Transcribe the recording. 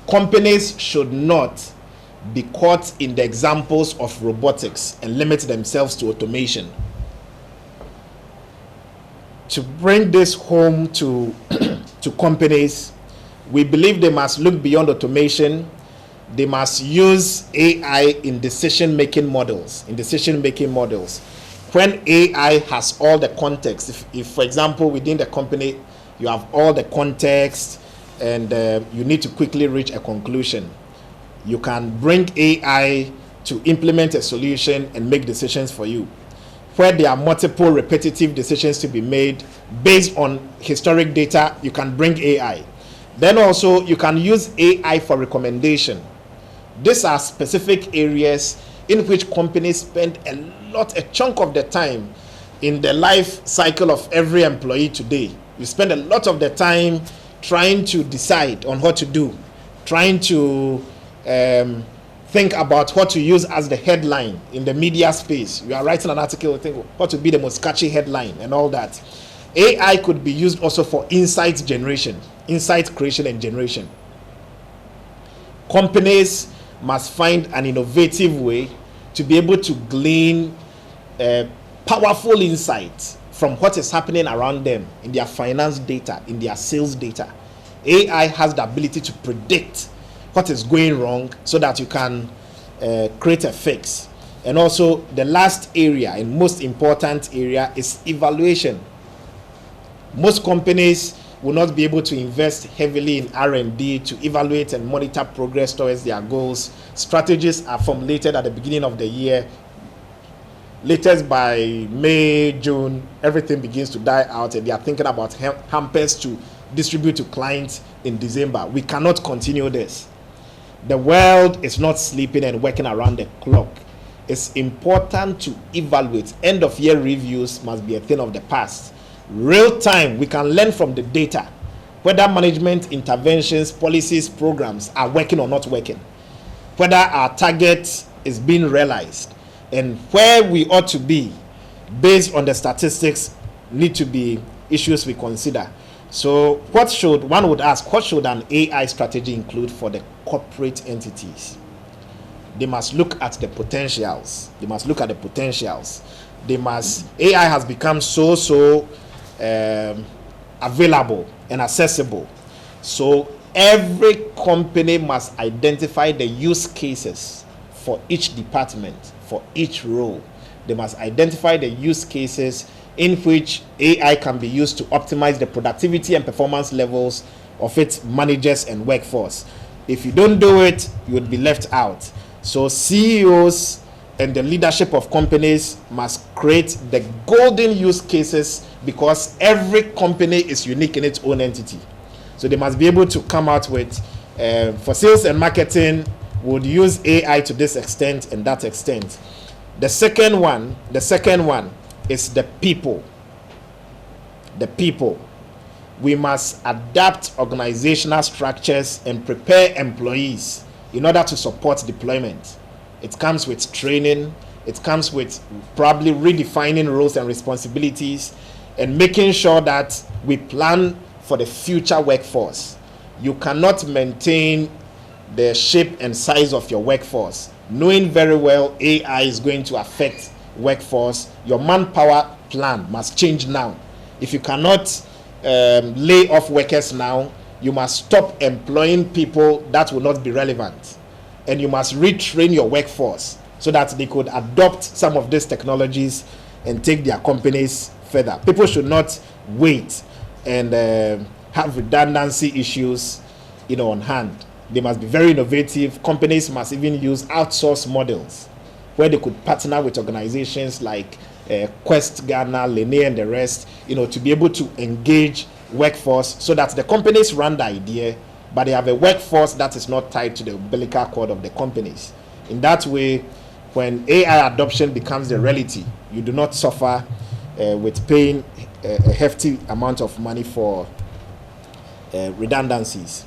companies should not be caught in the examples of robotics and limit themselves to automation. To bring this home to companies, we believe they must look beyond automation. They must use AI in decision-making models. When AI has all the context, if for example, within the company, you have all the context and you need to quickly reach a conclusion, you can bring AI to implement a solution and make decisions for you. Where there are multiple repetitive decisions to be made based on historic data, you can bring AI. Then also, you can use AI for recommendation. These are specific areas in which companies spend a chunk of the time in the life cycle of every employee today. You spend a lot of the time trying to decide on what to do, trying to think about what to use as the headline in the media space. You are writing an article, think what would be the most catchy headline and all that. AI could be used also for insight generation, insight creation and generation. Companies must find an innovative way to be able to glean powerful insights from what is happening around them in their finance data, in their sales data. AI has the ability to predict what is going wrong so that you can create a fix. And also the last area and most important area is evaluation. Most companies will not be able to invest heavily in R&D to evaluate and monitor progress towards their goals. Strategies are formulated at the beginning of the year. Latest by May, June, everything begins to die out and they are thinking about hampers to distribute to clients in December. We cannot continue this. The world is not sleeping and working around the clock. It's important to evaluate. End of year reviews must be a thing of the past. Real time, we can learn from the data whether management interventions, policies, programs are working or not working, whether our target is being realized, and where we ought to be based on the statistics need to be issues we consider. So one would ask, what should an AI strategy include for the corporate entities? They must look at the potentials. AI has become so available and accessible. So every company must identify the use cases for each department, for each role. They must identify the use cases in which AI can be used to optimize the productivity and performance levels of its managers and workforce. If you don't do it, you would be left out. So CEOs and the leadership of companies must create the golden use cases, because every company is unique in its own entity. So they must be able to come out with, for sales and marketing, would use AI to this extent and that extent. The second one is the people. We must adapt organizational structures and prepare employees in order to support deployment. It comes with training. It comes with probably redefining roles and responsibilities and making sure that we plan for the future workforce. You cannot maintain the shape and size of your workforce knowing very well AI is going to affect workforce. Your manpower plan must change now. If you cannot lay off workers now, you must stop employing people that will not be relevant, and you must retrain your workforce so that they could adopt some of these technologies and take their companies further. People should not wait and have redundancy issues, on hand. They must be very innovative. Companies must even use outsource models where they could partner with organizations like Quest, Ghana, Lene, and the rest, to be able to engage workforce so that the companies run the idea, but they have a workforce that is not tied to the umbilical cord of the companies. In that way, when AI adoption becomes the reality, you do not suffer with paying a hefty amount of money for redundancies.